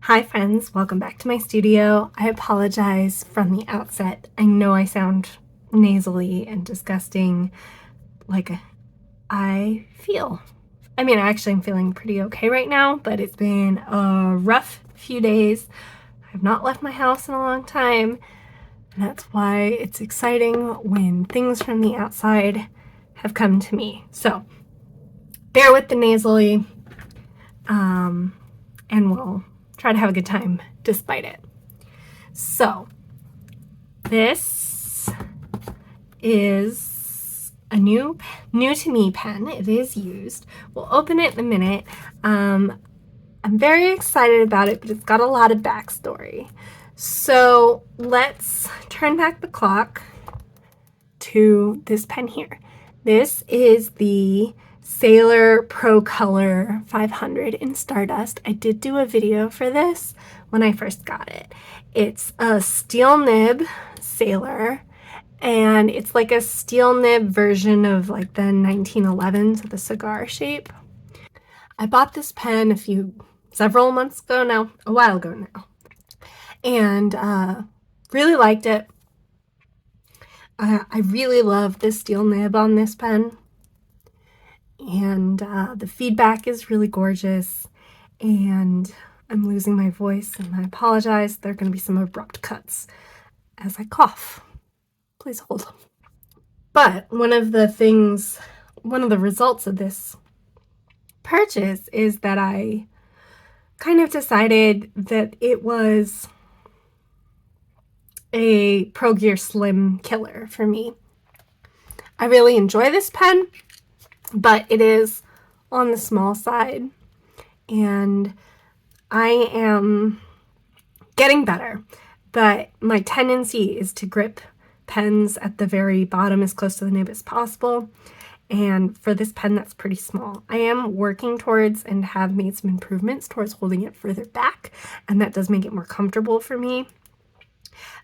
Hi friends, welcome back to my studio. I apologize from the outset. I know I sound nasally and disgusting like I feel. I mean, actually I'm feeling pretty okay right now, but it's been a rough few days. I have not left my house in a long time, and that's why it's exciting when things from the outside have come to me. So bear with the nasally, and we'll try to have a good time despite it. So this is a new to me pen. It is used. We'll open it in a minute. I'm very excited about it, but it's got a lot of backstory. So let's turn back the clock to this pen here. This is the Sailor Pro Color 500 in Stardust. I did do a video for this when I first got it. It's a steel nib Sailor, and it's like a steel nib version of like the 1911s, the cigar shape. I bought this pen several months ago now, a while ago now, and really liked it. I really love the steel nib on this pen, and the feedback is really gorgeous, and I'm losing my voice, and I apologize. There are going to be some abrupt cuts as I cough. Please hold. But one of the results of this purchase is that I kind of decided that it was a Pro Gear Slim killer for me. I really enjoy this pen, but it is on the small side, and I am getting better, but my tendency is to grip pens at the very bottom as close to the nib as possible, and for this pen that's pretty small. I am working towards and have made some improvements towards holding it further back, and that does make it more comfortable for me.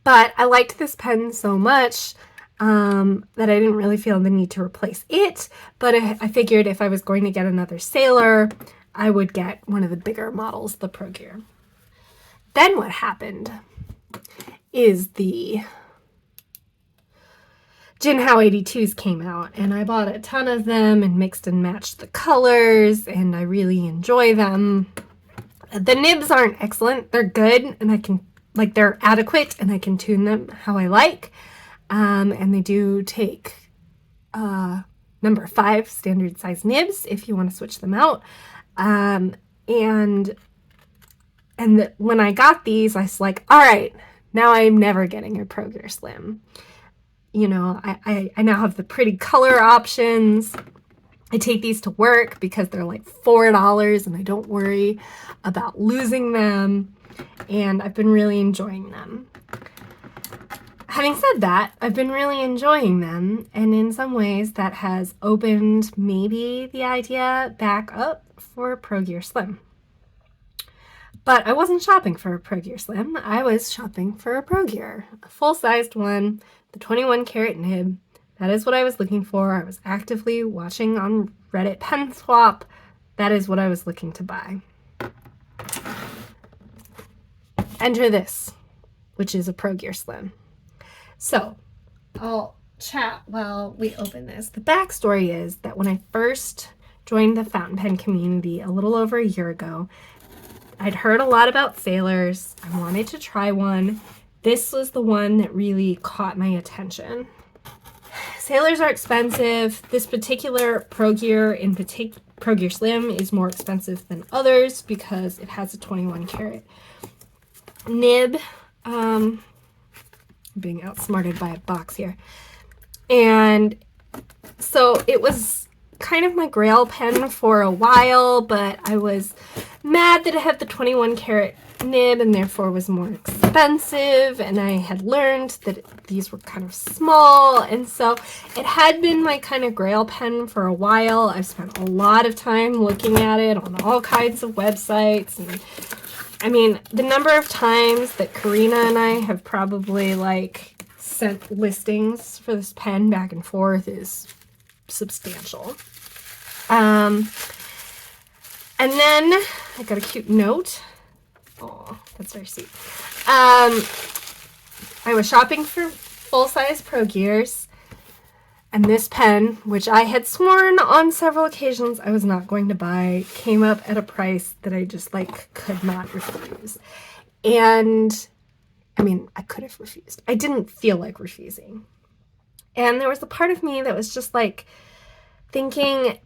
But I liked this pen so much that I didn't really feel the need to replace it, but I figured if I was going to get another Sailor, I would get one of the bigger models, the Pro Gear. Then what happened is the Jinhao 82s came out, and I bought a ton of them and mixed and matched the colors, and I really enjoy them. The nibs aren't excellent. They're good, and they're adequate, and I can tune them how I like. And they do take number 5 standard size nibs if you want to switch them out. And when I got these, I was like, all right, now I'm never getting a Pro Gear Slim. You know, I now have the pretty color options. I take these to work because they're like $4, and I don't worry about losing them, and I've been really enjoying them. Having said that, I've been really enjoying them, and in some ways that has opened maybe the idea back up for Pro Gear Slim. But I wasn't shopping for a Pro Gear Slim. I was shopping for a Pro Gear, a full-sized one, the 21 karat nib. That is what I was looking for. I was actively watching on Reddit Pen Swap. That is what I was looking to buy. Enter this, which is a Pro Gear Slim. So I'll chat while we open this. The backstory is that when I first joined the fountain pen community a little over a year ago, I'd heard a lot about Sailors. I wanted to try one. This was the one that really caught my attention. Sailors are expensive. This particular Pro Gear Pro Gear Slim is more expensive than others because it has a 21 karat nib. Being outsmarted by a box here. And so it was kind of my Grail pen for a while, but I was mad that it had the 21 karat nib and therefore was more expensive, and I had learned that these were kind of small, and so it had been my kind of Grail pen for a while. I've spent a lot of time looking at it on all kinds of websites, and I mean, the number of times that Karina and I have probably sent listings for this pen back and forth is substantial. And then I got a cute note Oh, that's very sweet. I was shopping for full-size Pro Gears, and this pen, which I had sworn on several occasions I was not going to buy, came up at a price that I just like could not refuse. And I mean, I could have refused. I didn't feel like refusing. And there was a part of me that was just like thinking,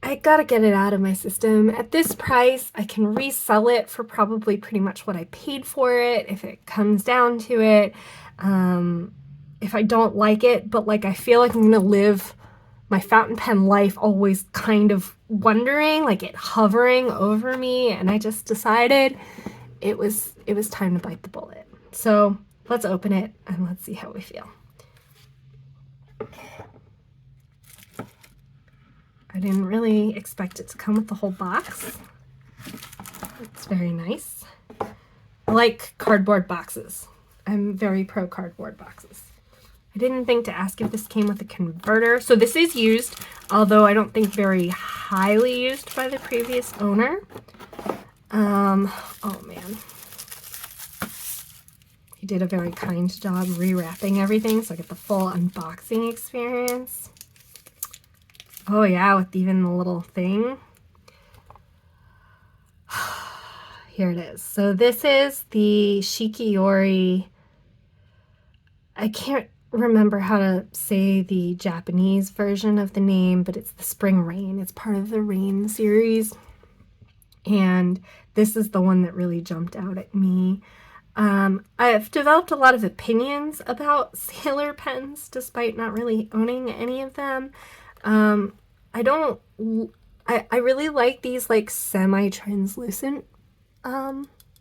I gotta get it out of my system. At this price, I can resell it for probably pretty much what I paid for it if it comes down to it. If I don't like it, but like I feel like I'm gonna live my fountain pen life always kind of wondering, like it hovering over me, and I just decided it was time to bite the bullet. So let's open it and let's see how we feel. I didn't really expect it to come with the whole box. It's very nice. I like cardboard boxes. I'm very pro cardboard boxes. I didn't think to ask if this came with a converter. So this is used, although I don't think very highly used by the previous owner. Oh man. He did a very kind job rewrapping everything so I get the full unboxing experience. Oh yeah, with even the little thing. Here it is. So this is the Shikiori. I can't remember how to say the Japanese version of the name, but it's the Spring Rain. It's part of the Rain series. And this is the one that really jumped out at me. I've developed a lot of opinions about Sailor pens, despite not really owning any of them. I don't, I really like these like semi-translucent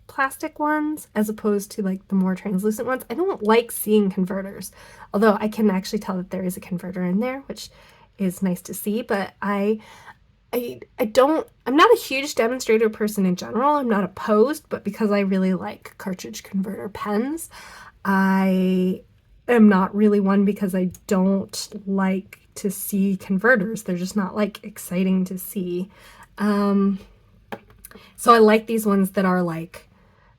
plastic ones as opposed to like the more translucent ones. I don't like seeing converters, although I can actually tell that there is a converter in there, which is nice to see, but I'm not a huge demonstrator person in general. I'm not opposed, but because I really like cartridge converter pens, I am not really one because I don't like to see converters. They're just not like exciting to see. So I like these ones that are like,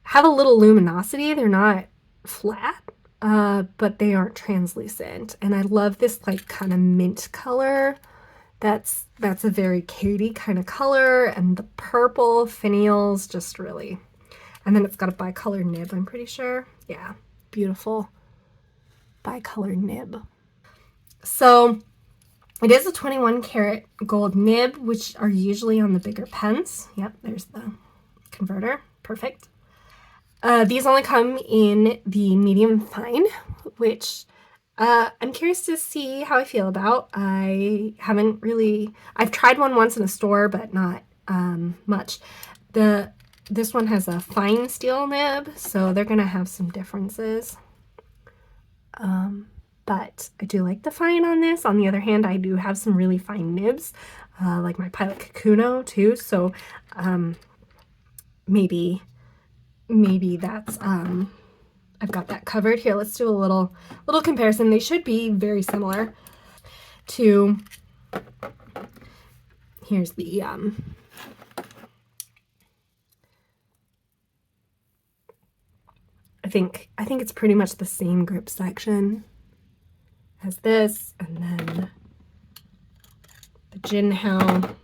have a little luminosity. They're not flat, but they aren't translucent. And I love this like kind of mint color. That's a very Katie kind of color, and the purple finials just really. And then it's got a bicolor nib, I'm pretty sure. Yeah, beautiful bicolor nib. So it is a 21 karat gold nib, which are usually on the bigger pens. Yep, there's the converter. Perfect. These only come in the medium fine, which I'm curious to see how I feel about. I've tried one once in a store, but not much. This one has a fine steel nib, so they're gonna have some differences. But I do like the fine on this. On the other hand, I do have some really fine nibs, like my Pilot Kakuno too. So maybe that's I've got that covered. Here, let's do a little comparison. They should be very similar to, here's the I think it's pretty much the same grip section as this, and then the Jinhao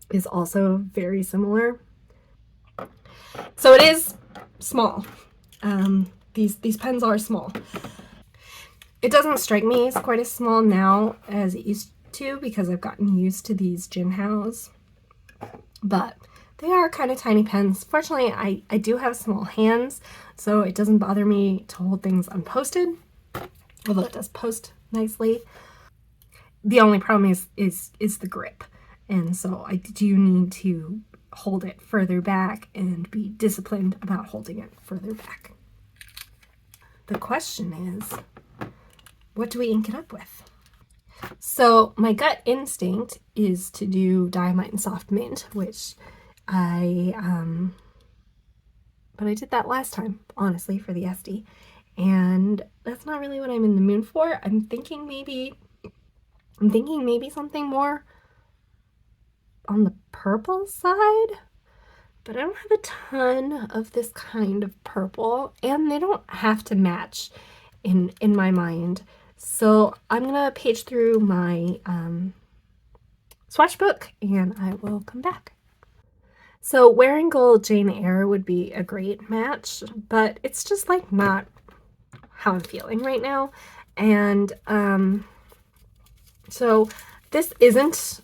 is also very similar. So it is small. These pens are small. It doesn't strike me as quite as small now as it used to because I've gotten used to these Jinhaos, but they are kind of tiny pens. Fortunately, I do have small hands, so it doesn't bother me to hold things unposted, although it does post nicely. The only problem is the grip, and so I do need to hold it further back and be disciplined about holding it further back. The question is, what do we ink it up with? So my gut instinct is to do Diamite and Soft Mint, which but I did that last time, honestly, for the SD, and that's not really what I'm in the mood for. I'm thinking maybe something more on the purple side. but I don't have a ton of this kind of purple, and they don't have to match in my mind. So I'm gonna page through my swatch book and I will come back. So Wearing Gold Jane Eyre would be a great match, but it's just like not how I'm feeling right now. And so this isn't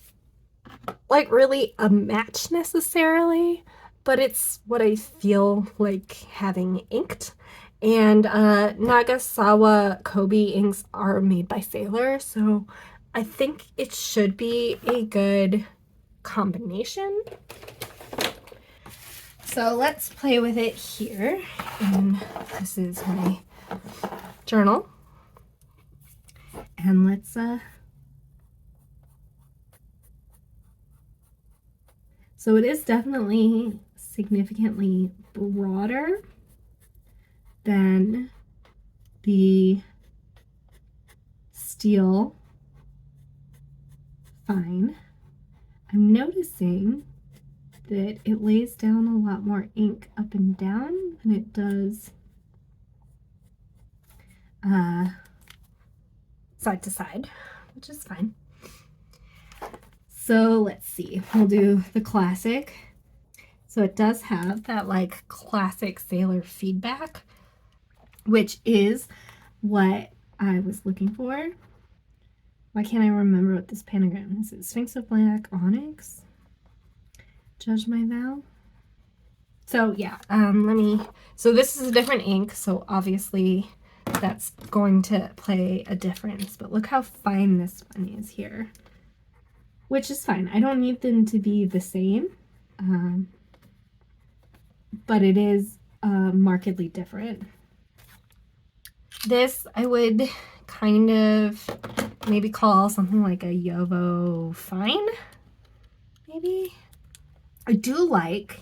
like really a match necessarily, but it's what I feel like having inked. And Nagasawa Kobe inks are made by Sailor, so I think it should be a good combination. So let's play with it here. And this is my journal. And let's so it is definitely significantly broader than the Steel Fine. I'm noticing that it lays down a lot more ink up and down than it does side to side, which is fine. So let's see, we'll do the classic. So it does have that like classic Sailor feedback, which is what I was looking for. Why can't I remember what this pentagram is? Is it Sphinx of Black Onyx? Judge My Vow? So yeah, so this is a different ink, so obviously that's going to play a difference, but look how fine this one is here, which is fine. I don't need them to be the same, but it is markedly different. This I would kind of maybe call something like a Yovo Fine, maybe. I do like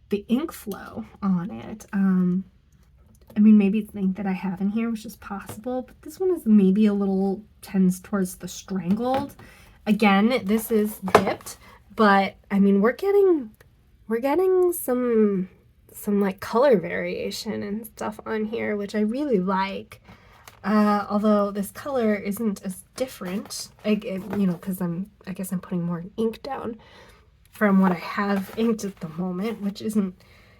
the ink flow on it. I mean, maybe it's the ink that I have in here, which is possible, but this one is maybe a little tends towards the strangled. Again, this is dipped, but I mean, we're getting some like color variation and stuff on here, which I really like. Although this color isn't as different, you know, because I guess I'm putting more ink down from what I have inked at the moment, which isn't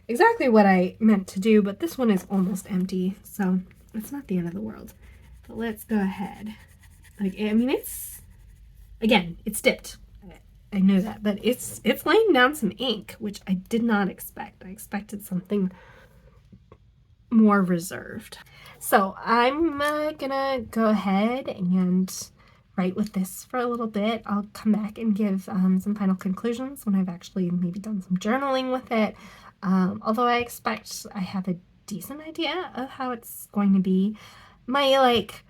exactly what I meant to do, but this one is almost empty, so it's not the end of the world. But let's go ahead. Like, I mean, it's dipped. I know that, but it's laying down some ink, which I did not expect. I expected something more reserved. So I'm gonna go ahead and write with this for a little bit. I'll come back and give some final conclusions when I've actually maybe done some journaling with it. Although I expect I have a decent idea of how it's going to be. My like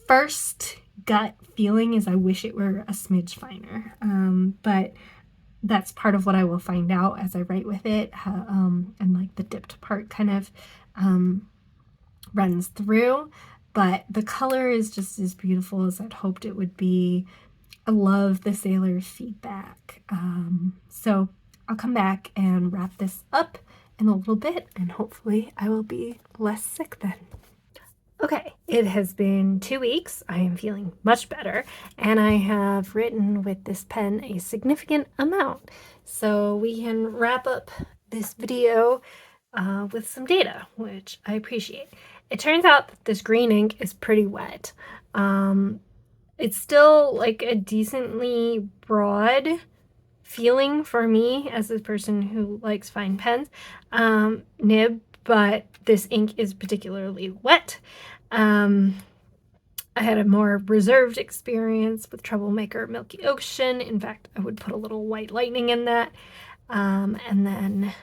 first gut feeling is I wish it were a smidge finer, but that's part of what I will find out as I write with it, and like the dipped part kind of runs through, but the color is just as beautiful as I'd hoped it would be. I love the Sailor feedback. So I'll come back and wrap this up in a little bit, and hopefully I will be less sick then. Okay, it has been 2 weeks. I am feeling much better, and I have written with this pen a significant amount. So we can wrap up this video with some data, which I appreciate. It turns out that this green ink is pretty wet. It's still like a decently broad feeling for me as a person who likes fine pens, nib, but this ink is particularly wet. I had a more reserved experience with Troublemaker Milky Ocean. In fact, I would put a little White Lightning in that. And then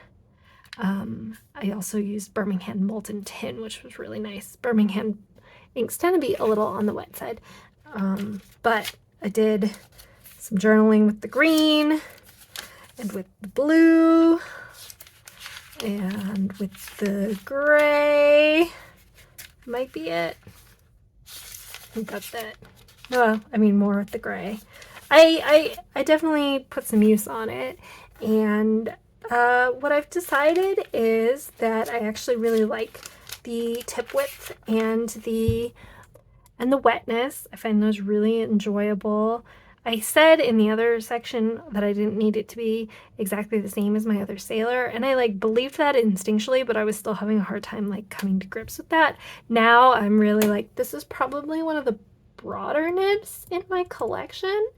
I also used Birmingham Molten Tin, which was really nice. Birmingham inks tend to be a little on the wet side. But I did some journaling with the green and with the blue and with the gray. Might be it. I think that's it. No, I mean more with the gray. I definitely put some use on it, and what I've decided is that I actually really like the tip width and the wetness. I find those really enjoyable. I said in the other section that I didn't need it to be exactly the same as my other sailor, and I like believed that instinctually, but I was still having a hard time like coming to grips with that. Now I'm really like, this is probably one of the broader nibs in my collection,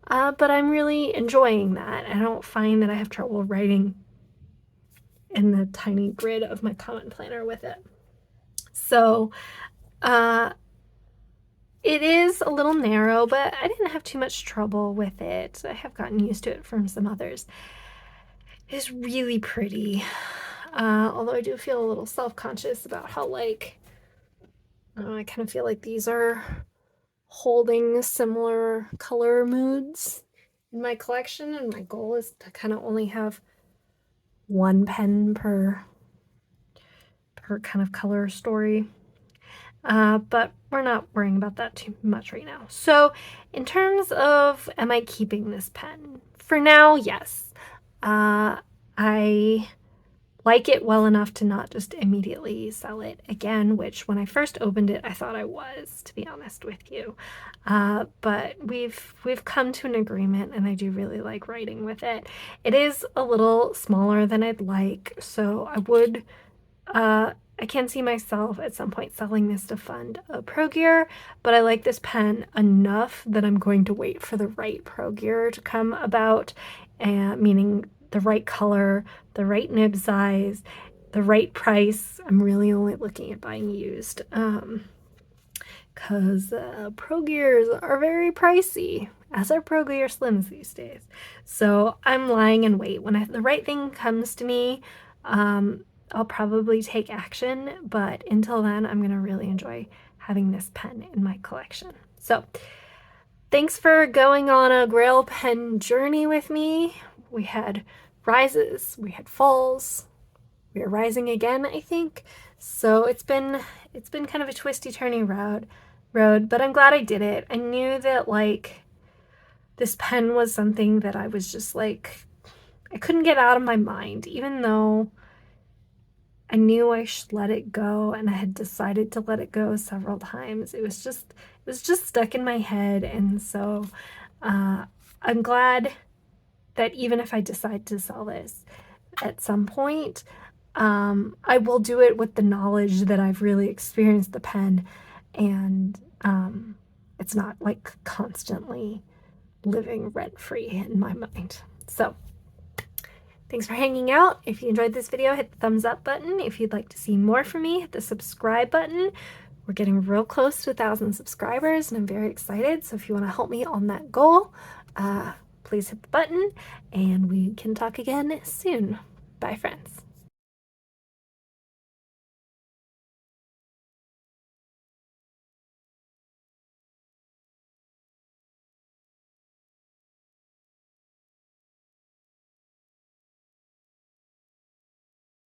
but I'm really enjoying that. I don't find that I have trouble writing in the tiny grid of my comment planner with it. So it is a little narrow, but I didn't have too much trouble with it. I have gotten used to it from some others. It is really pretty, although I do feel a little self-conscious about how, like, I kind of feel like these are holding similar color moods in my collection, and my goal is to kind of only have one pen per kind of color story. But we're not worrying about that too much right now. So in terms of, am I keeping this pen? For now, yes. I like it well enough to not just immediately sell it again, which when I first opened it, I thought I was, to be honest with you. But we've come to an agreement, and I do really like writing with it. It is a little smaller than I'd like, so I can see myself at some point selling this to fund a Pro Gear, but I like this pen enough that I'm going to wait for the right Pro Gear to come about, meaning the right color, the right nib size, the right price. I'm really only looking at buying used, because Pro Gears are very pricey, as are Pro Gear Slims these days. So I'm lying in wait. When the right thing comes to me, I'll probably take action, but until then, I'm going to really enjoy having this pen in my collection. So thanks for going on a Grail pen journey with me. We had rises, we had falls, we are rising again, I think. So it's been kind of a twisty turny road, but I'm glad I did it. I knew that like this pen was something that I was just like, I couldn't get out of my mind, even though I knew I should let it go, and I had decided to let it go several times. It was just stuck in my head, and so I'm glad that even if I decide to sell this at some point, I will do it with the knowledge that I've really experienced the pen, and it's not like constantly living rent-free in my mind. So thanks for hanging out. If you enjoyed this video, hit the thumbs up button. If you'd like to see more from me, hit the subscribe button. We're getting real close to 1,000 subscribers, and I'm very excited. So if you want to help me on that goal, please hit the button, and we can talk again soon. Bye, friends.